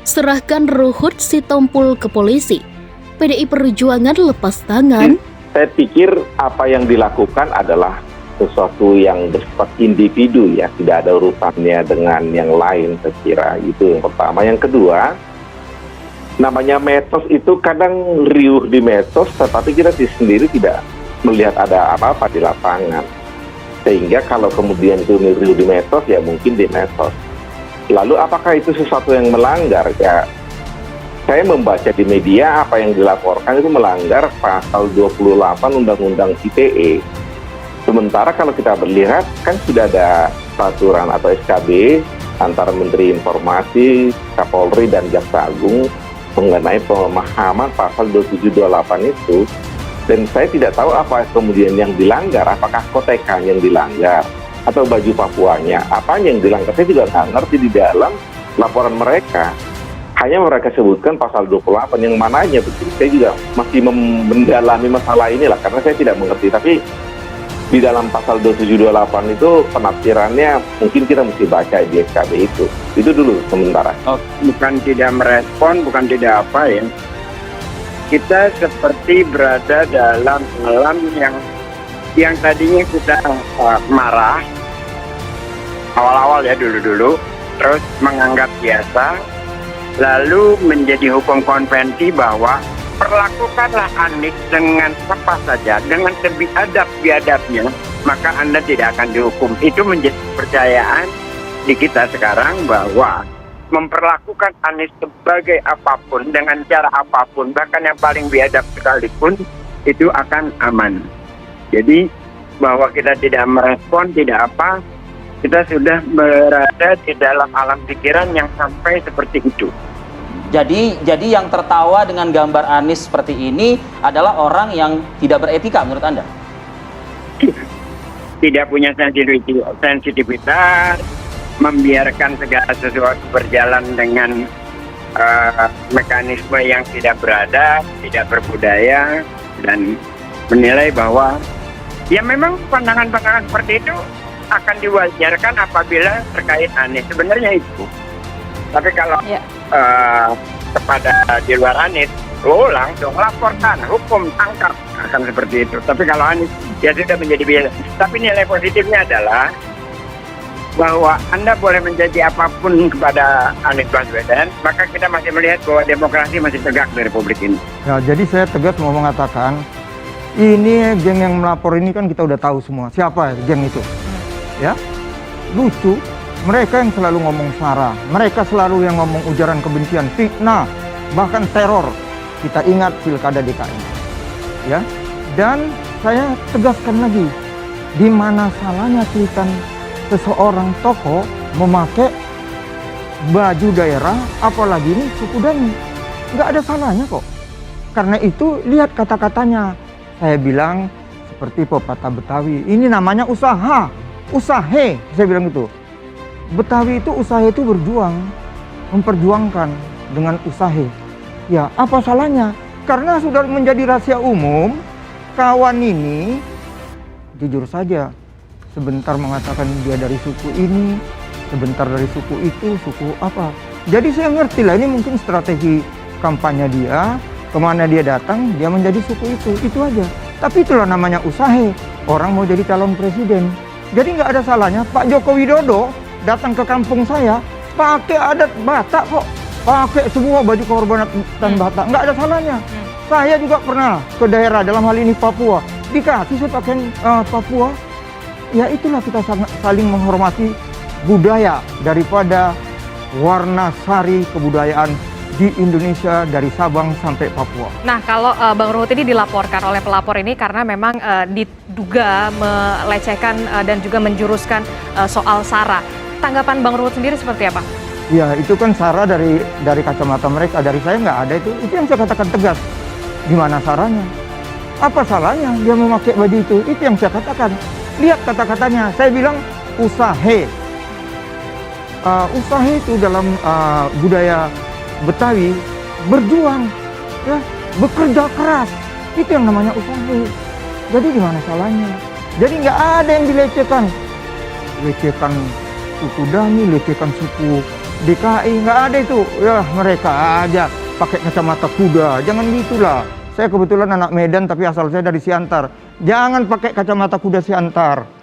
serahkan Ruhut Sitompul ke polisi. PDI Perjuangan lepas tangan. Saya pikir apa yang dilakukan adalah sesuatu yang bersifat individu ya, tidak ada urusannya dengan yang lain, saya kira itu yang pertama. Yang kedua, namanya medsos itu kadang riuh di medsos, tetapi kita sendiri tidak melihat ada apa-apa di lapangan. Sehingga kalau kemudian itu riuh di medsos, ya mungkin di medsos. Lalu apakah itu sesuatu yang melanggar? Ya, saya membaca di media apa yang dilaporkan itu melanggar pasal 28 Undang-Undang ITE. Sementara kalau kita melihat kan sudah ada peraturan atau SKB antara Menteri Informasi, Kapolri dan Jaksa Agung mengenai pemahaman pasal 2728 itu. Dan saya tidak tahu apa kemudian yang dilanggar, apakah kotekan yang dilanggar atau baju Papuanya, apa yang dilanggar. Saya juga nggak ngerti di dalam laporan mereka. Hanya mereka sebutkan pasal 28 yang mananya betul. Saya juga masih mendalami masalah inilah karena saya tidak mengerti. Tapi di dalam pasal 2728 itu penafsirannya mungkin kita mesti baca di SKB itu. Itu dulu sementara. Bukan tidak merespon, bukan tidak apa ya. Kita seperti berada dalam alam yang tadinya kita marah awal-awal ya dulu-dulu, terus menganggap biasa, lalu menjadi hukum konvensi bahwa perlakukanlah Anies dengan apa saja, dengan sebiadab biadabnya, maka Anda tidak akan dihukum. Itu menjadi kepercayaan di kita sekarang bahwa memperlakukan Anies sebagai apapun, dengan cara apapun, bahkan yang paling biadab sekalipun, itu akan aman. Jadi bahwa kita tidak merespon, tidak apa, kita sudah berada di dalam alam pikiran yang sampai seperti itu. Jadi yang tertawa dengan gambar Anies seperti ini adalah orang yang tidak beretika menurut Anda? Tidak punya sensitivitas, membiarkan segala sesuatu berjalan dengan mekanisme yang tidak beradab, tidak berbudaya, dan menilai bahwa ya memang pandangan-pandangan seperti itu akan diwajarkan apabila terkait Anies. Sebenarnya itu. Tapi kalau kepada di luar Anies, langsung laporkan, hukum, tangkap, akan seperti itu. Tapi kalau Anies, ya sudah menjadi biasa. Tapi nilai positifnya adalah bahwa Anda boleh menjadi apapun kepada Anies Baswedan, maka kita masih melihat bahwa demokrasi masih tegak di Republik ini. Ya, jadi saya tegas mau mengatakan, ini geng yang melapor ini kan kita udah tahu semua. Siapa geng itu? Ya, lucu. Mereka yang selalu ngomong sara, mereka selalu yang ngomong ujaran kebencian, fitnah, bahkan teror. Kita ingat pilkada DKI, ya. Dan saya tegaskan lagi, di mana salahnya cuitan seseorang tokoh memakai baju daerah, apalagi ini suku Dani, nggak ada salahnya kok. Karena itu lihat kata-katanya, saya bilang seperti pepatah Betawi, ini namanya usaha, usahe, saya bilang gitu. Betawi itu usaha itu berjuang, memperjuangkan dengan usaha. Ya, apa salahnya? Karena sudah menjadi rahasia umum, kawan ini jujur saja sebentar mengatakan dia dari suku ini, sebentar dari suku itu, suku apa. Jadi saya ngerti lah, ini mungkin strategi kampanye dia, kemana dia datang, dia menjadi suku itu aja. Tapi itulah namanya usaha, orang mau jadi calon presiden. Jadi nggak ada salahnya Pak Joko Widodo datang ke kampung saya, pakai adat Batak kok, pakai semua baju kehormatan Batak, nggak ada salahnya. Saya juga pernah ke daerah, dalam hal ini Papua, dikasih saya pakai Papua. Ya itulah kita saling menghormati budaya daripada warna sari kebudayaan di Indonesia dari Sabang sampai Papua. Nah, kalau Bang Ruhut ini dilaporkan oleh pelapor ini karena memang diduga melecehkan dan juga menjuruskan soal SARA. Tanggapan Bang Ruhut sendiri seperti apa? Ya, itu kan SARA dari kacamata mereka, dari saya nggak ada itu. Itu yang saya katakan tegas. Gimana SARAnya? Apa salahnya dia memakai baju itu? Itu yang saya katakan. Lihat kata-katanya, saya bilang usahe. Usahe itu dalam budaya Betawi berjuang, ya, bekerja keras. Itu yang namanya usaha. Jadi gimana salahnya? Jadi nggak ada yang dilecehkan. Lecehkan suku Dani, lecehkan suku DKI, nggak ada itu. Ya mereka aja pakai kacamata kuda, jangan gitulah. Saya kebetulan anak Medan tapi asal saya dari Siantar. Jangan pakai kacamata kuda Siantar.